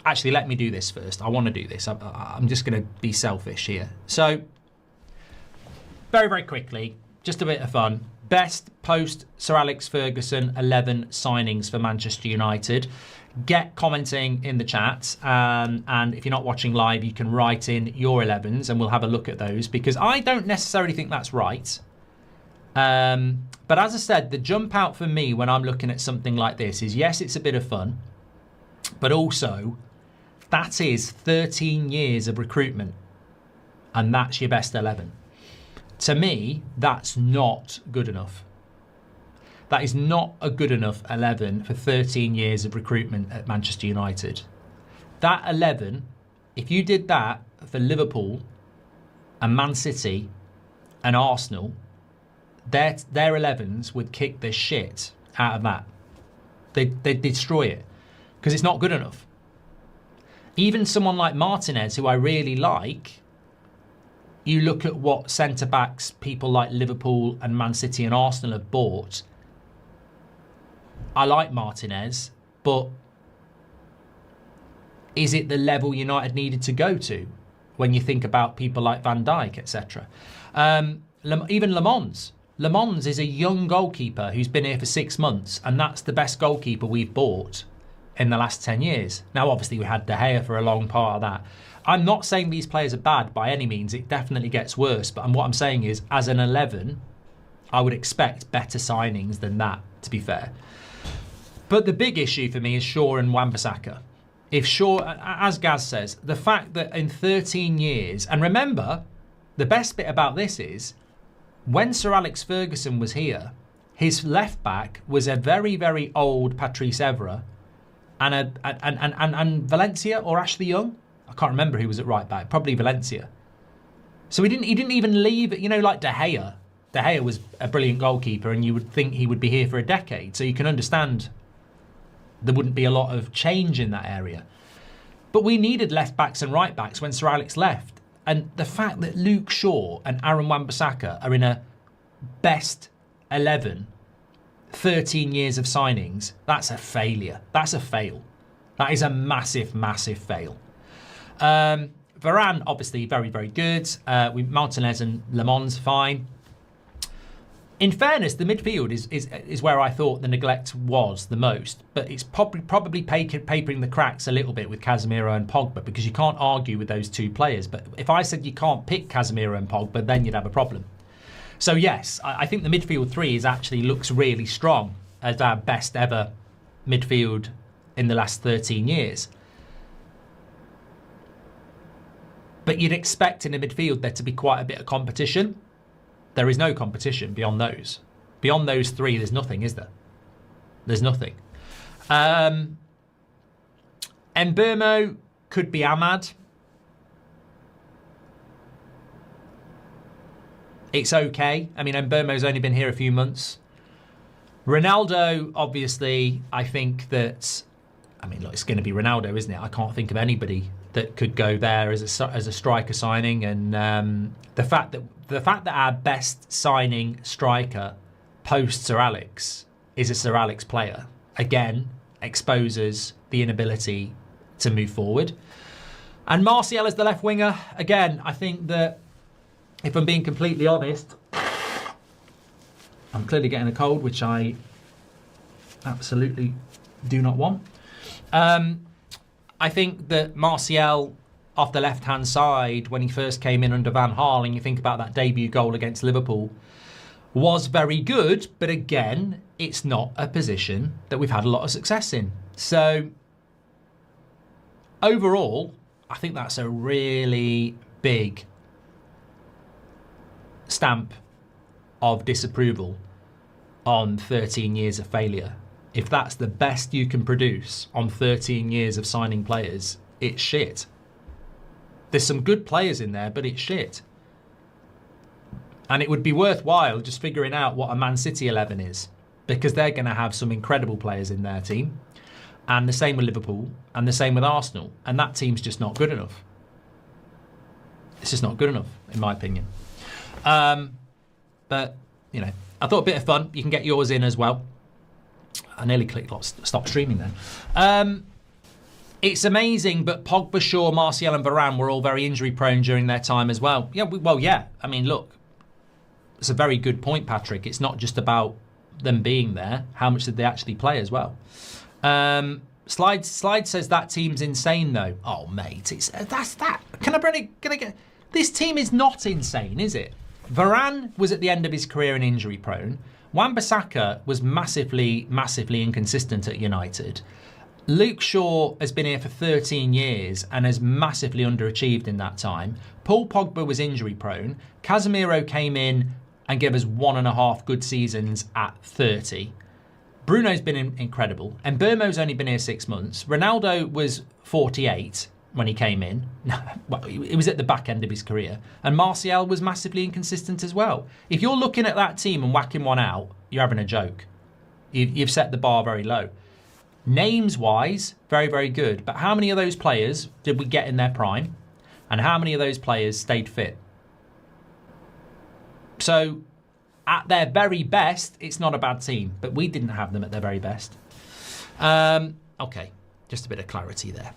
actually, let me do this first. I want to do this. I'm just going to be selfish here. So, very, very quickly, just a bit of fun. Best post Sir Alex Ferguson 11 signings for Manchester United. Get commenting in the chat, and if you're not watching live, you can write in your 11s and we'll have a look at those, because I don't necessarily think that's right. But as I said, the jump out for me when I'm looking at something like this is, yes, it's a bit of fun, but also that is 13 years of recruitment, and that's your best 11. To me, that's not good enough. That is not a good enough 11 for 13 years of recruitment at Manchester United. That 11, if you did that for Liverpool and Man City and Arsenal, their 11s would kick the shit out of that. They'd destroy it, because it's not good enough. Even someone like Martinez, who I really like, you look at what centre-backs people like Liverpool and Man City and Arsenal have bought. I like Martinez, but is it the level United needed to go to when you think about people like Van Dijk, etc.? Even Le Mans. Le Mans is a young goalkeeper who's been here for 6 months, and that's the best goalkeeper we've bought in the last 10 years. Now, obviously, we had De Gea for a long part of that. I'm not saying these players are bad by any means. It definitely gets worse. But what I'm saying is, as an 11, I would expect better signings than that, to be fair. But the big issue for me is Shaw and Wan-Bissaka. If Shaw, as Gaz says, the fact that in 13 years, and remember, the best bit about this is, when Sir Alex Ferguson was here, his left back was a very, very old Patrice Evra and Valencia or Ashley Young. I can't remember who was at right back. Probably Valencia. So he didn't even leave. You know, like De Gea. De Gea was a brilliant goalkeeper, and you would think he would be here for a decade. So you can understand there wouldn't be a lot of change in that area. But we needed left backs and right backs when Sir Alex left. And the fact that Luke Shaw and Aaron Wan-Bissaka are in a best 11, 13 years of signings, that's a failure. That's a fail. That is a massive, massive fail. Varane, obviously, very, very good. Martinez and Le Mans, fine. In fairness, the midfield is where I thought the neglect was the most, but it's probably papering the cracks a little bit with Casemiro and Pogba, because you can't argue with those two players. But if I said you can't pick Casemiro and Pogba, then you'd have a problem. So yes, I think the midfield three looks really strong as our best ever midfield in the last 13 years. But you'd expect in the midfield there to be quite a bit of competition. There is no competition beyond those. Beyond those three, there's nothing, is there? There's nothing. Mbeumo could be Ahmad. It's okay. I mean, Mbeumo's only been here a few months. Ronaldo, obviously, I think that... I mean, look, it's going to be Ronaldo, isn't it? I can't think of anybody that could go there as a striker signing. And the fact that our best signing striker post Sir Alex is a Sir Alex player, again, exposes the inability to move forward. And Martial as the left winger, again, I think that, if I'm being completely honest, I'm clearly getting a cold, which I absolutely do not want. I think that Martial off the left-hand side, when he first came in under Van Gaal, and you think about that debut goal against Liverpool, was very good, but again, it's not a position that we've had a lot of success in. So, overall, I think that's a really big stamp of disapproval on 13 years of failure. If that's the best you can produce on 13 years of signing players, it's shit. There's some good players in there, but it's shit. And it would be worthwhile just figuring out what a Man City 11 is, because they're going to have some incredible players in their team. And the same with Liverpool, and the same with Arsenal. And that team's just not good enough. It's just not good enough, in my opinion. But, you know, I thought a bit of fun. You can get yours in as well. I nearly clicked stop streaming then. It's amazing, but Pogba, Shaw, Martial and Varane were all very injury prone during their time as well. Yeah, yeah. I mean, look, it's a very good point, Patrick. It's not just about them being there. How much did they actually play as well? Slide says that team's insane though. Oh, mate, that's that. Can I get? This team is not insane, is it? Varane was at the end of his career and injury prone. Wan-Bissaka was massively inconsistent at United. Luke Shaw has been here for 13 years and has massively underachieved in that time. Paul Pogba was injury prone. Casemiro came in and gave us 1.5 good seasons at 30. Bruno's been incredible. And Mbeumo's only been here 6 months. Ronaldo was 48 when he came in. Well, he was at the back end of his career. And Martial was massively inconsistent as well. If you're looking at that team and whacking one out, you're having a joke. You've set the bar very low. Names-wise, very, very good. But how many of those players did we get in their prime? And how many of those players stayed fit? So, at their very best, it's not a bad team. But we didn't have them at their very best. Okay, just a bit of clarity there.